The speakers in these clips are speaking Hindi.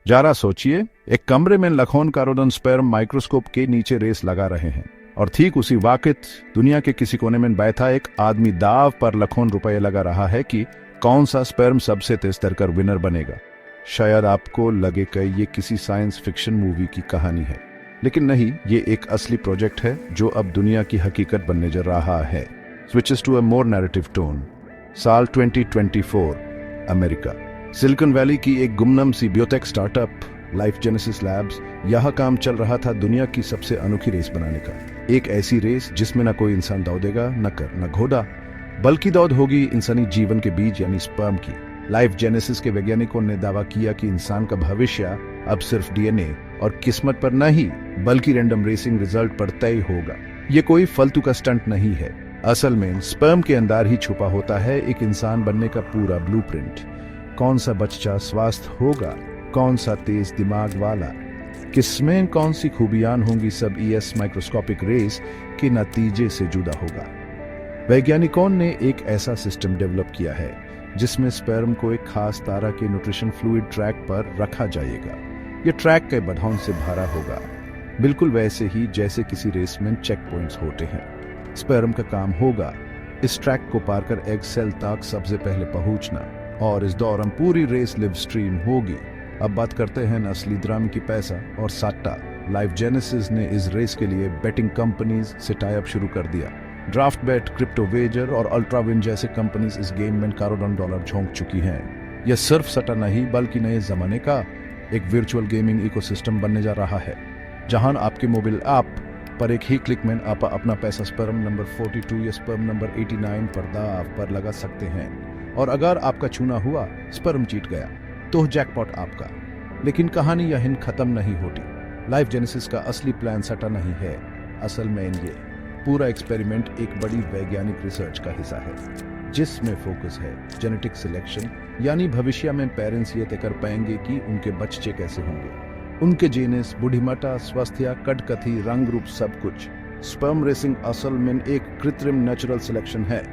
जरा सोचिए, एक कमरे में लाखों करोड़ों स्पर्म माइक्रोस्कोप के नीचे रेस लगा रहे हैं और ठीक उसी वक्त दुनिया के किसी कोने में बैठा एक आदमी दाव पर लाखों रुपए लगा रहा है कि कौन सा स्पर्म सबसे तेज तैरकर विनर बनेगा। शायद आपको लगे कि ये किसी साइंस फिक्शन मूवी की कहानी है, लेकिन नहीं, ये एक असली प्रोजेक्ट है जो अब दुनिया की हकीकत बनने जा रहा है। Switches to a more narrative tone. साल 2024, अमेरिका। सिलिकॉन वैली की एक गुमनाम सी biotech startup Life Genesis Labs, यह काम चल रहा था दुनिया की सबसे अनोखी रेस बनाने का। एक ऐसी रेस जिसमें न कोई इंसान दौड़ेगा, न कर न घोड़ा, बल्कि दौड़ होगी इंसानी जीवन के बीज यानी स्पर्म की। लाइफ जेनेसिस के वैज्ञानिकों ने दावा किया कि इंसान का भविष्य अब सिर्फ डीएनए और किस्मत पर नहीं, बल्कि रैंडम रेसिंग रिजल्ट पर तय होगा। ये कोई फालतू का स्टंट नहीं है। असल में स्पर्म के अंदर ही छुपा होता है एक इंसान बनने का पूरा ब्लूप्रिंट। कौन सा बच्चा स्वस्थ होगा, कौन सा तेज दिमाग वाला, किसमें कौन सी खूबियां होंगी, सब ईएस माइक्रोस्कोपिक रेस के नतीजे से जुदा होगा। वैज्ञानिकों ने एक ऐसा सिस्टम डेवलप किया है जिसमें स्पर्म को एक खास तरह के न्यूट्रिशन फ्लूइड ट्रैक पर रखा जाएगा। यह ट्रैक कई बाधाओं से भरा होगा, बिल्कुल वैसे ही जैसे किसी रेस में चेक पॉइंट्स होते हैं। स्पर्म का काम होगा इस ट्रैक को पार कर एग सेल तक सबसे पहले पहुंचना, और इस दौरान पूरी रेस लिव स्ट्रीम होगी। अब बात करते हैं असली ड्राम की पैसा और सट्टा। लाइफ जेनेसिस ने इस रेस के लिए बेटिंग कंपनीज से टाई अप शुरू कर दिया। ड्राफ्ट बेट, क्रिप्टो वेजर और अल्ट्राविन जैसे कंपनीज इस गेम में करोड़ों डॉलर झोंक चुकी हैं। यह सिर्फ सट्टा नहीं, बल्कि नए जमाने का एक वर्चुअल गेमिंग इकोसिस्टम बनने जा रहा है, जहां आपके मोबाइल ऐप पर एक ही क्लिक में आप अपना पैसा स्पर्म नंबर 42 या स्पर्म नंबर 89 पर दाव पर लगा सकते हैं। और अगर आपका चुना हुआ स्पर्म जीत गया तो जैकपॉट आपका। लेकिन कहानी यहीं खत्म नहीं होती। लाइफ जेनेसिस का असली प्लान सट्टा नहीं है। असल में ये पूरा एक्सपेरिमेंट एक बड़ी वैज्ञानिक रिसर्च का हिस्सा है, जिसमें फोकस है जेनेटिक सिलेक्शन, यानी भविष्य में पेरेंट्स ये तय कर पाएंगे कि उनके बच्चे कैसे होंगे। उनके जीनस, बुढ़िमता, स्वास्थ्य, कटकथी, रंग रूप, सब कुछ। स्पर्म रेसिंग असल में एक कृत्रिम नेचुरल सिलेक्शन है।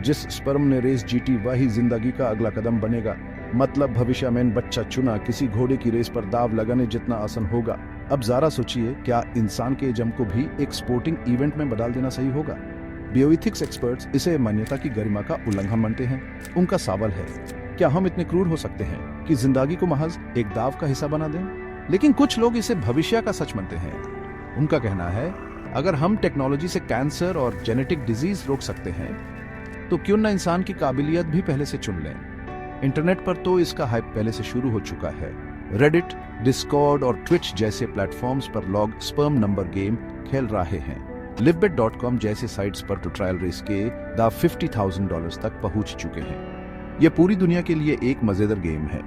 जिस स्पर्म ने रेस जीती वही जिंदगी का अगला कदम बनेगा। मतलब भविष्य में बच्चा चुना किसी घोड़े की रेस पर दाव लगाने जितना आसान होगा। अब जरा सोचिए, क्या इंसान के जन्म को भी एक स्पोर्टिंग इवेंट में बदल देना सही होगा? बायोएथिक्स एक्सपर्ट्स इसे मान्यता की गरिमा का उल्लंघन मानते हैं। उनका सवाल है, क्या हम इतने क्रूर हो सकते हैं कि जिंदगी को महज एक दाव का हिस्सा बना दें? लेकिन कुछ लोग इसे भविष्य का सच मानते हैं। उनका कहना है, अगर हम टेक्नोलॉजी से कैंसर और जेनेटिक डिजीज रोक सकते हैं तो क्यों न इंसान की काबिलियत भी पहले से चुन लें। इंटरनेट पर तो इसका हाइप पहले से शुरू हो चुका है। रेडिट, डिस्कॉर्ड और ट्विच जैसे प्लेटफॉर्म्स पर लोग स्पर्म नंबर गेम खेल रहे हैं। livebet.com जैसे साइट्स पर तो ट्रायल रेस के $50,000 तक पहुंच चुके हैं। यह पूरी दुनिया के लिए एक मजेदार गेम है,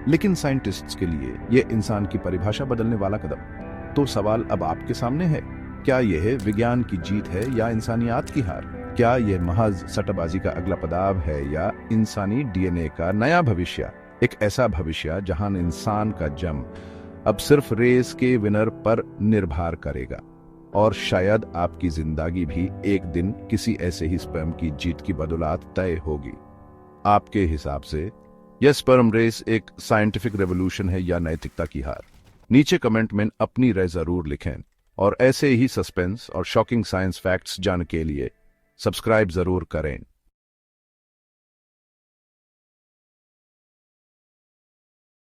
लेकिन साइंटिस्ट्स के लिए यह इंसान की परिभाषा बदलने वाला कदम। तो सवाल अब आपके सामने है, क्या यह विज्ञान की जीत है या इंसानियत की हार? क्या यह महज सट्टाबाजी का अगला पड़ाव है या इंसानी डीएनए का नया भविष्य? एक ऐसा भविष्य जहां इंसान का जन्म अब सिर्फ रेस के विनर पर निर्भर करेगा, और शायद आपकी जिंदगी भी एक दिन किसी ऐसे ही स्पर्म की जीत की बदौलत तय होगी। आपके हिसाब से यह स्पर्म रेस एक साइंटिफिक रेवोल्यूशन है या नैतिकता की हार? नीचे कमेंट में अपनी राय जरूर लिखें, और ऐसे ही सस्पेंस और शॉकिंग साइंस फैक्ट्स जानने के लिए सब्सक्राइब जरूर करें।